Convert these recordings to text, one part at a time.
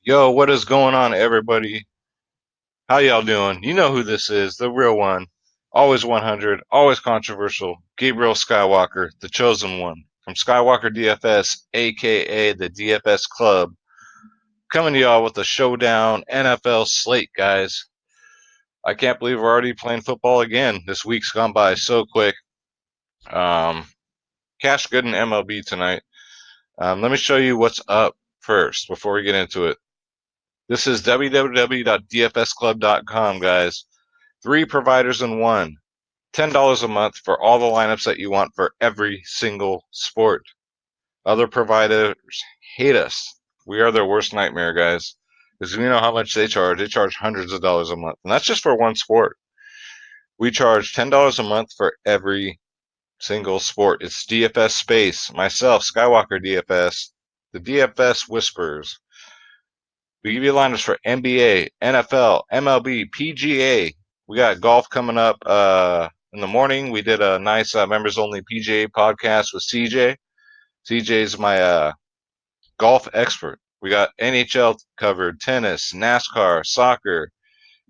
Yo, what is going on, everybody? How y'all doing? You know who this is, the real one. Always 100, always controversial. Gabriel Skywalker, the chosen one. From Skywalker DFS, aka the DFS Club. Coming to y'all with a Showdown NFL slate, guys. I can't believe we're already playing football again. This week's gone by so quick. Um, Cash good in MLB tonight. Let me show you what's up first before we get into it. This is www.dfsclub.com, guys. Three providers in one. $10 a month for all the lineups that you want for every single sport. Other providers hate us. We are their worst nightmare, guys. Because we know how much they charge. They charge hundreds of dollars a month. And that's just for one sport. We charge $10 a month for every single sport. It's DFS Space, myself, Skywalker DFS, the DFS Whispers. We give you lineups for NBA, NFL, MLB, PGA. We got golf coming up in the morning. We did a nice members only PGA podcast with CJ. CJ's my golf expert. We got NHL covered, tennis, NASCAR, soccer,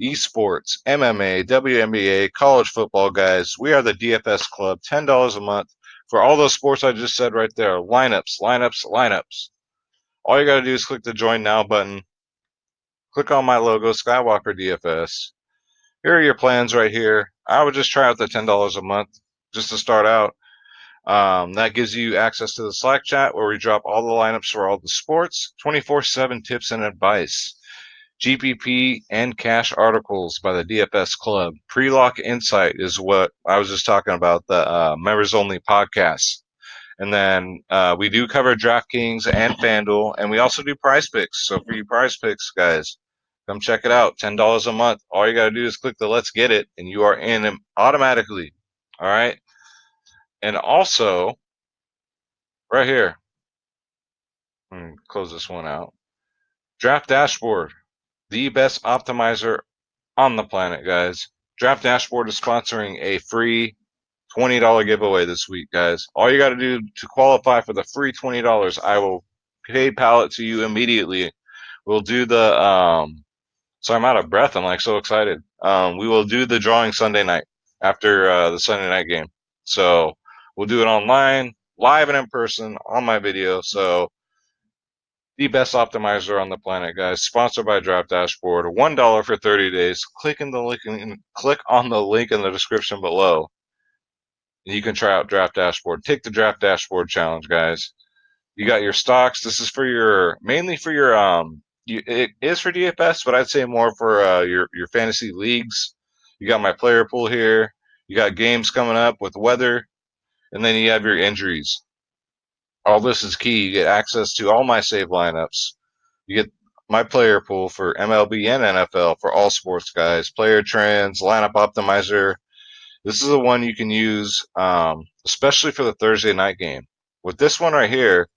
esports, MMA, WNBA, college football, guys. We are the DFS Club. $10 a month for all those sports I just said right there. Lineups, lineups, lineups. All you got to do is click the join now button. Click on my logo, Skywalker DFS. Here are your plans right here. I would just try out the $10 a month just to start out. That gives you access to the Slack chat where we drop all the lineups for all the sports, 24/7 tips and advice, GPP and cash articles by the DFS Club. Pre-lock insight is what I was just talking about, the members only podcast. And then we do cover Drafkings and FanDuel, and we also do prize picks. So for you prize picks, guys, come check it out. $10 a month. All you got to do is click the Let's Get It, and you are in automatically. All right. And also, right here, close this one out. Draft Dashboard, the best optimizer on the planet, guys. Draft Dashboard is sponsoring a free $20 giveaway this week, guys. All you got to do to qualify for the free $20, I will PayPal it to you immediately. We'll do the so I'm out of breath. I'm like so excited. We will do the drawing Sunday night after the Sunday night game. So we'll do it online, live and in person on my video. So the best optimizer on the planet, guys. Sponsored by Draft Dashboard. $1 for 30 days. Click on the link in the description below and you can try out Draft Dashboard. Take the Draft Dashboard challenge, guys. You got your stocks. This is for your mainly for your it is for DFS, but I'd say more for your fantasy leagues. You got my player pool here. You got games coming up with weather, and then you have your injuries. All this is key. You get access to all my save lineups. You get my player pool for MLB and NFL for all sports, guys. Player trends, lineup optimizer, this is the one you can use, especially for the Thursday night game. With this one right here,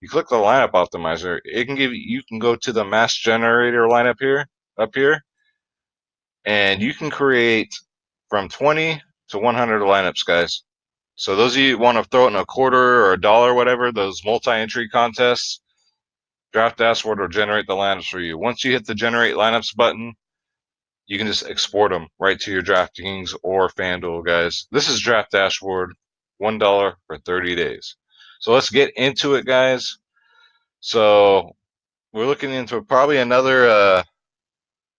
you click the lineup optimizer. It can give you can go to the mass generator lineup here, up here, and you can create from 20 to 100 lineups, guys. So those of you who want to throw it in a quarter or a dollar, whatever, those multi-entry contests, Draft Dashboard will generate the lineups for you. Once you hit the generate lineups button, you can just export them right to your Draftkings or FanDuel, guys. This is Draft Dashboard, $1 for 30 days. So let's get into it, guys. So we're looking into probably another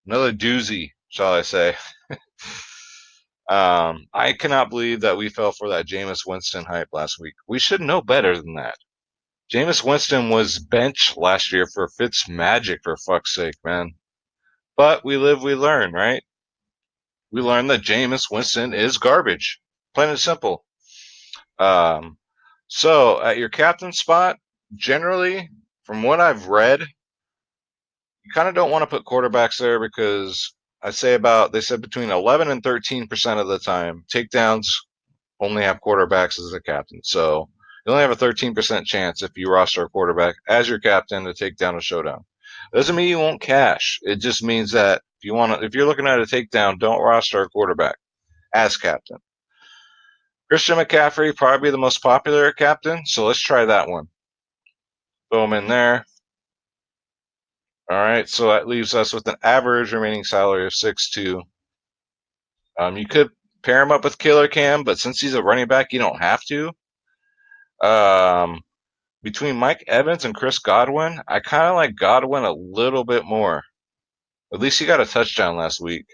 doozy, shall I say. I cannot believe that we fell for that Jameis Winston hype last week. We should know better than that. Jameis Winston was benched last year for Fitz Magic, for fuck's sake, man. But we live, we learn, right? We learned that Jameis Winston is garbage. Plain and simple. Um, so at your captain spot, generally, from what I've read, you kind of don't want to put quarterbacks there because I say about they said between 11 and 13% of the time takedowns only have quarterbacks as a captain. So you only have a 13% chance if you roster a quarterback as your captain to take down a showdown. It doesn't mean you won't cash. It just means that if you're looking at a takedown, don't roster a quarterback as captain. Christian McCaffrey, probably the most popular captain, so let's try that one. Throw him in there. All right, so that leaves us with an average remaining salary of 6.2. You could pair him up with Killer Cam, but since he's a running back, you don't have to. Um, Between Mike Evans and Chris Godwin, I kind of like Godwin a little bit more. At least he got a touchdown last week.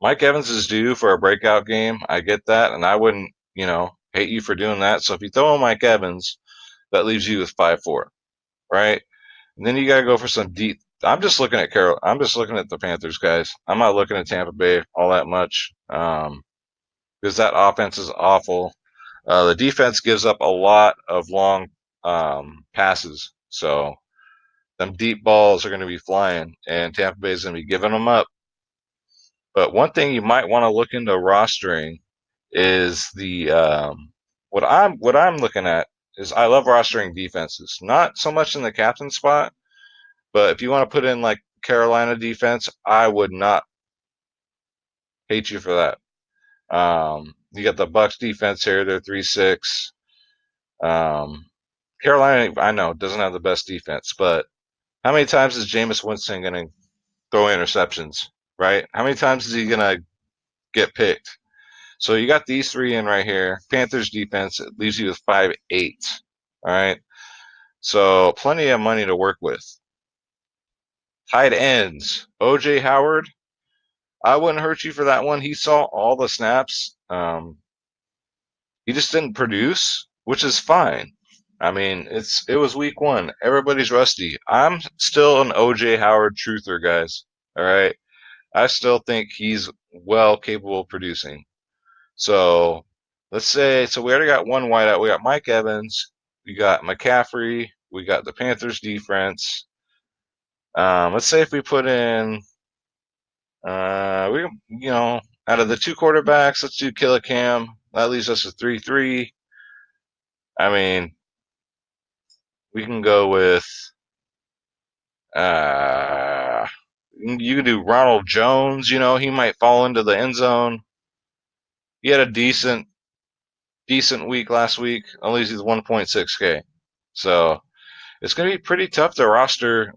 Mike Evans is due for a breakout game. I get that, and I wouldn't, hate you for doing that. So if you throw in Mike Evans, that leaves you with 5-4, right? And then you got to go for some deep. I'm just looking at Carol. I'm just looking at the Panthers, guys. I'm not looking at Tampa Bay all that much because that offense is awful. The defense gives up a lot of long passes, so them deep balls are going to be flying, and Tampa Bay is going to be giving them up. But one thing you might want to look into rostering is the what I'm looking at is I love rostering defenses, not so much in the captain spot, but if you want to put in like Carolina defense, I would not hate you for that. You got the Bucks defense here; they're 3-6. Um, Carolina, I know, doesn't have the best defense, but how many times is Jameis Winston going to throw interceptions? Right? How many times is he going to get picked? So you got these three in right here. Panthers defense, it leaves you with 5-8. All right. So plenty of money to work with. Tight ends. OJ Howard. I wouldn't hurt you for that one. He saw all the snaps. He just didn't produce, which is fine. I mean, it was week one. Everybody's rusty. I'm still an OJ Howard truther, guys. All right. I still think he's well capable of producing. So let's say, so we already got one wideout. We got Mike Evans, we got McCaffrey, we got the Panthers defense. Let's say if we put in, out of the two quarterbacks, let's do Killicam. That leaves us with 3-3. I mean, we can go with, uh, you can do Ronald Jones. He might fall into the end zone. He had a decent week last week. Only he's 1.6K. So it's going to be pretty tough to roster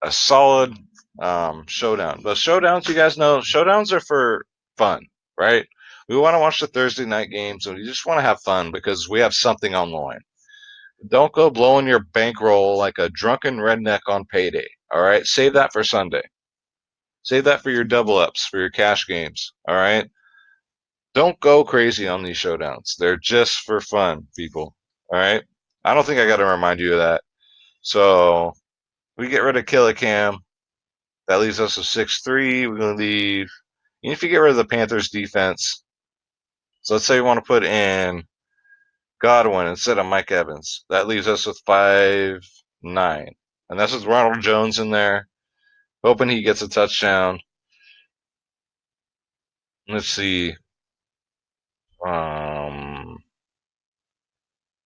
a solid showdown. But showdowns, you guys know, showdowns are for fun, right? We want to watch the Thursday night games, and we just want to have fun because we have something on the line. Don't go blowing your bankroll like a drunken redneck on payday. All right, save that for Sunday. Save that for your double ups, for your cash games. All right. Don't go crazy on these showdowns. They're just for fun, people. All right. I don't think I got to remind you of that. So we get rid of Killicam. That leaves us with 6-3. We're going to leave. Even if you get rid of the Panthers defense, so let's say we want to put in Godwin instead of Mike Evans. That leaves us with 5-9. And that's with Ronald Jones in there. Hoping he gets a touchdown. Let's see.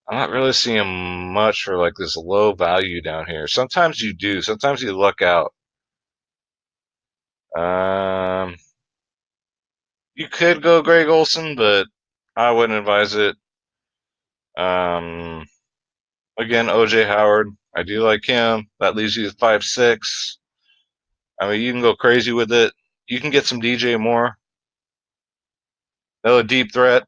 I'm not really seeing much for like this low value down here. Sometimes you do. Sometimes you luck out. Um, you could go Greg Olson, but I wouldn't advise it. Um, Again, OJ Howard. I do like him. That leaves you with 5-6. I mean, you can go crazy with it. You can get some DJ Moore. Another deep threat.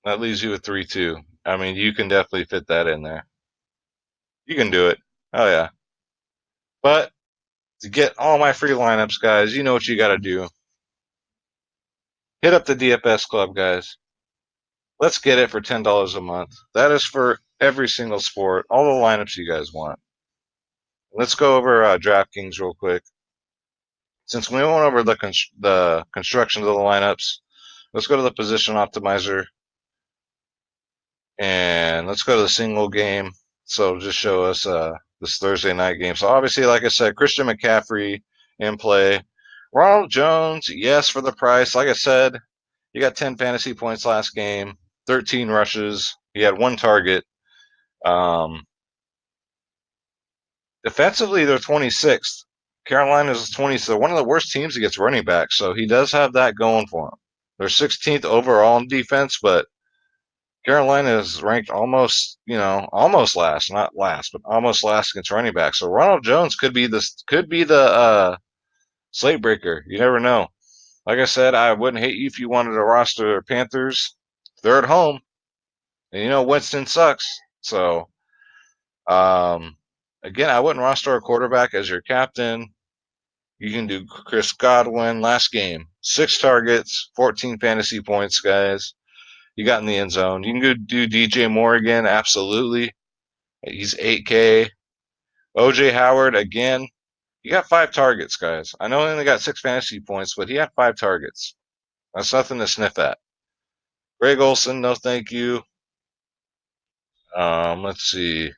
That leaves you with 3-2. I mean, you can definitely fit that in there. You can do it. Oh yeah. But to get all my free lineups, guys, you know what you got to do. Hit up the DFS club, guys. Let's get it for $10 a month. That is for every single sport, all the lineups you guys want. Let's go over Drafkings real quick. Since we went over the construction of the lineups, let's go to the position optimizer and let's go to the single game. So it'll just show us this Thursday night game. So obviously, like I said, Christian McCaffrey in play. Ronald Jones, yes, for the price. Like I said, he got 10 fantasy points last game, 13 rushes. He had one target. Defensively, they're 26th. Carolina's 20th. So one of the worst teams that gets running back. So he does have that going for him. They're 16th overall in defense, but Carolina is ranked almost, almost last, not last, but almost last against running back. So Ronald Jones could be the slate breaker. You never know. Like I said, I wouldn't hate you if you wanted to roster Panthers. They're at home, and Winston sucks. So, again, I wouldn't roster a quarterback as your captain. You can do Chris Godwin. Last game, 6 targets, 14 fantasy points, guys. You got in the end zone. You can go do DJ Moore again. Absolutely. He's 8K. OJ Howard again. He got 5 targets, guys. I know he only got 6 fantasy points, but he had 5 targets. That's nothing to sniff at. Greg Olson, no thank you. Let's see.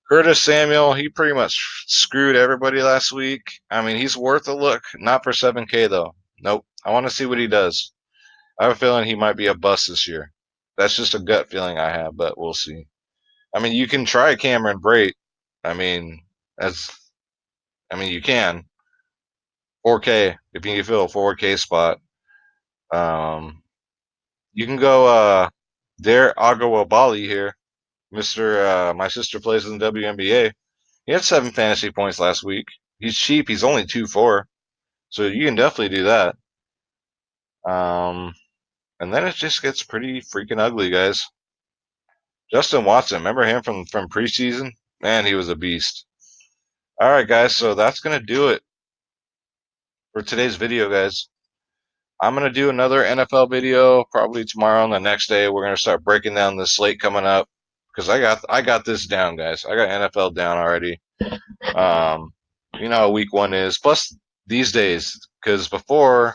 Curtis Samuel, he pretty much screwed everybody last week. I mean, he's worth a look. Not for 7K, though. Nope. I want to see what he does. I have a feeling he might be a bust this year. That's just a gut feeling I have, but we'll see. I mean, you can try Cameron Brate. I mean, that's. I mean, you can. 4K if you feel a 4K spot. Um, you can go Dare Agawabali here. My sister plays in the WNBA. He had 7 fantasy points last week. He's cheap. He's only 2-4, so you can definitely do that. And then it just gets pretty freaking ugly, guys. Justin Watson, remember him from preseason? Man, he was a beast. All right, guys, so that's gonna do it for today's video, guys. I'm gonna do another NFL video probably tomorrow and the next day. We're gonna start breaking down the slate coming up because I got this down, guys. I got NFL down already. You know how week 1 is. Plus these days, because before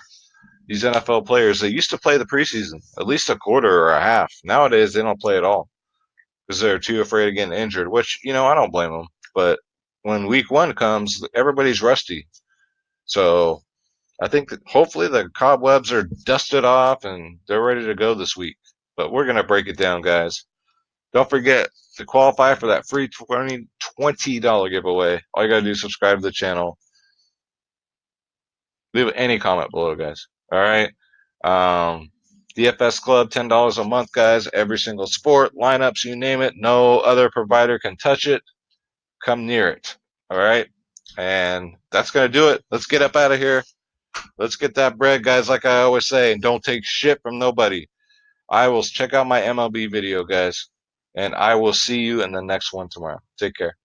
these NFL players, they used to play the preseason at least a quarter or a half. Nowadays they don't play at all because they're too afraid of getting injured. Which I don't blame them. But when week 1 comes, everybody's rusty. So I think that hopefully the cobwebs are dusted off and they're ready to go this week. But we're going to break it down, guys. Don't forget to qualify for that free $20 giveaway. All you got to do is subscribe to the channel. Leave any comment below, guys. All right. DFS Club, $10 a month, guys. Every single sport, lineups, you name it. No other provider can touch it. Come near it. All right. And that's going to do it. Let's get up out of here. Let's get that bread, guys, like I always say, and don't take shit from nobody. I will check out my MLB video, guys, and I will see you in the next one tomorrow. Take care.